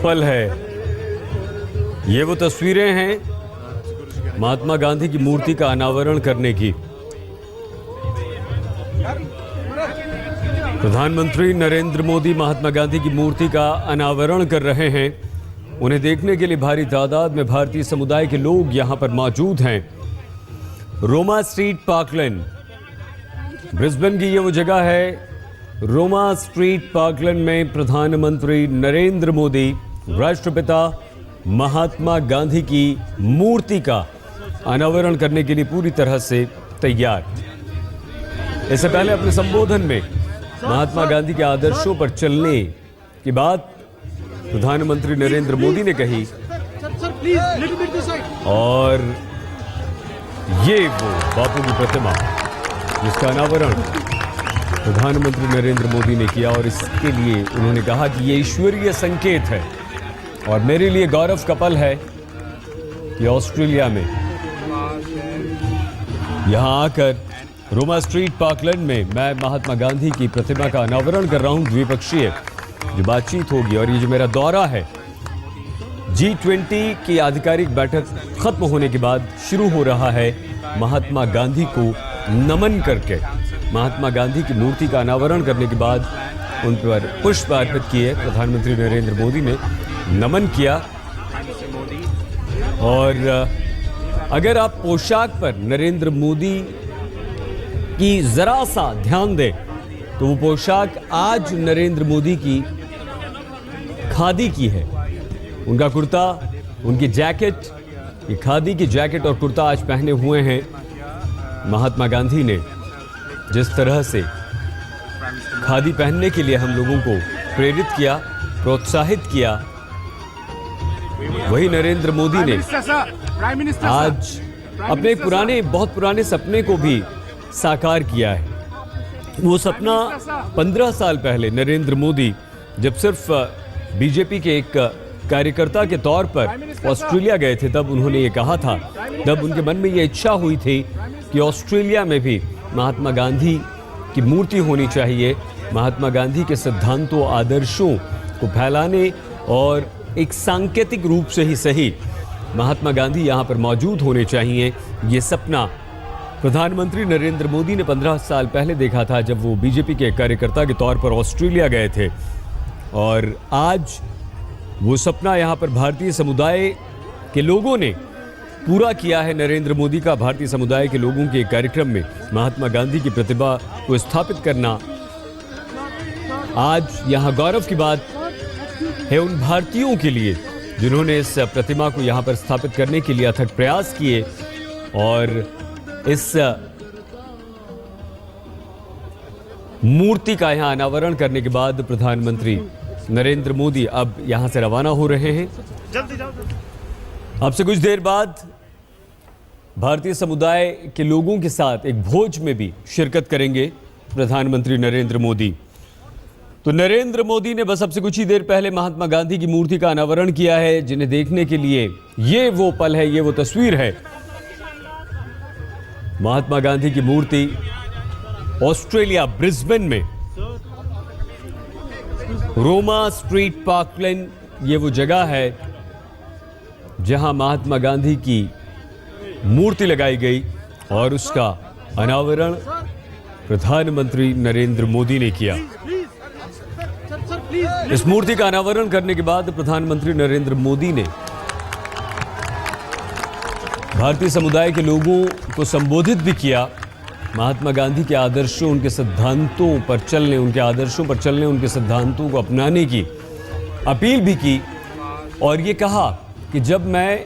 पल है, ये वो तस्वीरें हैं महात्मा गांधी की मूर्ति का अनावरण करने की। प्रधानमंत्री नरेंद्र मोदी महात्मा गांधी की मूर्ति का अनावरण कर रहे हैं। उन्हें देखने के लिए भारी तादाद में भारतीय समुदाय के लोग यहां पर मौजूद हैं। रोमा स्ट्रीट पार्कलैंड, ब्रिस्बेन की ये वो जगह है। रोमा स्ट्रीट पार्कलैंड में प्रधानमंत्री नरेंद्र मोदी राष्ट्रपिता महात्मा गांधी की मूर्ति का अनावरण करने के लिए पूरी तरह से तैयार। इससे पहले अपने संबोधन में महात्मा गांधी के आदर्शों पर चलने की बात प्रधानमंत्री नरेंद्र मोदी ने कही और ये वो बापू की प्रतिमा जिसका अनावरण प्रधानमंत्री नरेंद्र मोदी ने किया और इसके लिए उन्होंने कहा कि ये ईश्वरीय संकेत है और मेरे लिए गौरव का पल है कि ऑस्ट्रेलिया में यहां आकर रोमा स्ट्रीट पार्कलैंड में मैं महात्मा गांधी की प्रतिमा का अनावरण कर रहा हूं। द्विपक्षीय जो बातचीत होगी और ये जो मेरा दौरा है, G20 की आधिकारिक बैठक खत्म होने के बाद शुरू हो रहा है। महात्मा गांधी को नमन करके महात्मा गांधी की मूर्ति का अनावरण करने के बाद उन पर पुष्प अर्पित किए। प्रधानमंत्री नरेंद्र मोदी ने नमन किया और अगर आप पोशाक पर नरेंद्र मोदी की जरा सा ध्यान दें तो वो पोशाक आज नरेंद्र मोदी की खादी की है। उनका कुर्ता, उनकी जैकेट, ये खादी की जैकेट और कुर्ता आज पहने हुए हैं। महात्मा गांधी ने जिस तरह से खादी पहनने के लिए हम लोगों को प्रेरित किया, प्रोत्साहित किया, वही नरेंद्र मोदी ने आज अपने बहुत पुराने सपने को भी साकार किया है। वो सपना 15 साल पहले नरेंद्र मोदी जब सिर्फ बीजेपी के एक कार्यकर्ता के तौर पर ऑस्ट्रेलिया गए थे, तब उन्होंने ये कहा था, तब उनके मन में ये इच्छा हुई थी कि ऑस्ट्रेलिया में भी महात्मा गांधी की मूर्ति होनी चाहिए। महात्मा गांधी के सिद्धांतों, आदर्शों को फैलाने और एक सांकेतिक रूप से ही सही महात्मा गांधी यहाँ पर मौजूद होने चाहिए। ये सपना प्रधानमंत्री नरेंद्र मोदी ने 15 साल पहले देखा था जब वो बीजेपी के कार्यकर्ता के तौर पर ऑस्ट्रेलिया गए थे और आज वो सपना यहाँ पर भारतीय समुदाय के लोगों ने पूरा किया है। नरेंद्र मोदी का भारतीय समुदाय के लोगों के कार्यक्रम में महात्मा गांधी की प्रतिभा को स्थापित करना आज यहाँ गौरव की बात है उन भारतीयों के लिए जिन्होंने इस प्रतिमा को यहाँ पर स्थापित करने के लिए अथक प्रयास किए और इस मूर्ति का यहाँ अनावरण करने के बाद प्रधानमंत्री नरेंद्र मोदी अब यहाँ से रवाना हो रहे हैं। अब से कुछ देर बाद भारतीय समुदाय के लोगों के साथ एक भोज में भी शिरकत करेंगे प्रधानमंत्री नरेंद्र मोदी। तो नरेंद्र मोदी ने बस अब से कुछ ही देर पहले महात्मा गांधी की मूर्ति का अनावरण किया है, जिन्हें देखने के लिए ये वो पल है, ये वो तस्वीर है। महात्मा गांधी की मूर्ति ऑस्ट्रेलिया ब्रिस्बेन में रोमा स्ट्रीट पार्कलैंड, ये वो जगह है जहां महात्मा गांधी की मूर्ति लगाई गई और उसका अनावरण प्रधानमंत्री नरेंद्र मोदी ने किया। इस मूर्ति का अनावरण करने के बाद प्रधानमंत्री नरेंद्र मोदी ने भारतीय समुदाय के लोगों को संबोधित भी किया। महात्मा गांधी के आदर्शों, उनके सिद्धांतों पर चलने, उनके सिद्धांतों को अपनाने की अपील भी की और ये कहा कि जब मैं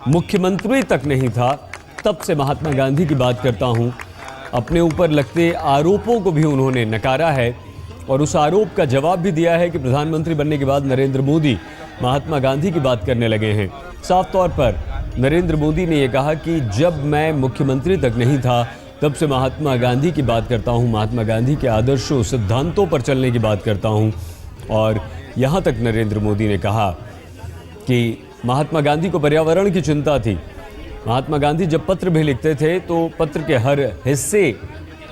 मुख्यमंत्री तक नहीं था तब से महात्मा गांधी की बात करता हूं। अपने ऊपर लगते आरोपों को भी उन्होंने नकारा है और उस आरोप का जवाब भी दिया है कि प्रधानमंत्री बनने के बाद नरेंद्र मोदी महात्मा गांधी की बात करने लगे हैं। साफ तौर पर नरेंद्र मोदी ने यह कहा कि जब मैं मुख्यमंत्री तक नहीं था तब से महात्मा गांधी की बात करता हूं, महात्मा गांधी के आदर्शों, सिद्धांतों पर चलने की बात करता हूं। और यहां तक नरेंद्र मोदी ने कहा कि महात्मा गांधी को पर्यावरण की चिंता थी। महात्मा गांधी जब पत्र भी लिखते थे तो पत्र के हर हिस्से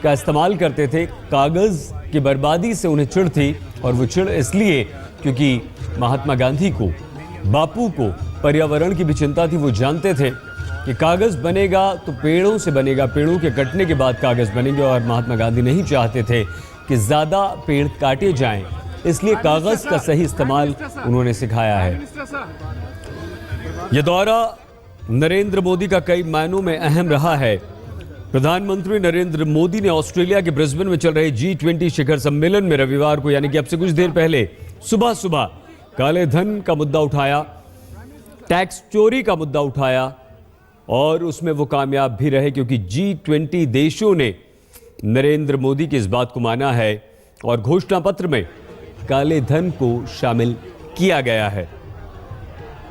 का इस्तेमाल करते थे। कागज़ की बर्बादी से उन्हें चिढ़ थी और वो चिढ़ इसलिए क्योंकि महात्मा गांधी को, बापू को पर्यावरण की भी चिंता थी। वो जानते थे कि कागज बनेगा तो पेड़ों से बनेगा, पेड़ों के कटने के बाद कागज बनेंगे, और महात्मा गांधी नहीं चाहते थे कि ज्यादा पेड़ काटे जाएं, इसलिए कागज का सही इस्तेमाल उन्होंने सिखाया है। यह दौरा नरेंद्र मोदी का कई मायनों में अहम रहा है। प्रधानमंत्री नरेंद्र मोदी ने ऑस्ट्रेलिया के ब्रिस्बेन में चल रहे G20 शिखर सम्मेलन में रविवार को, यानी कि अब से कुछ देर पहले सुबह सुबह काले धन का मुद्दा उठाया, टैक्स चोरी का मुद्दा उठाया, और उसमें वो कामयाब भी रहे, क्योंकि G20 देशों ने नरेंद्र मोदी की इस बात को माना है और घोषणा पत्र में काले धन को शामिल किया गया है।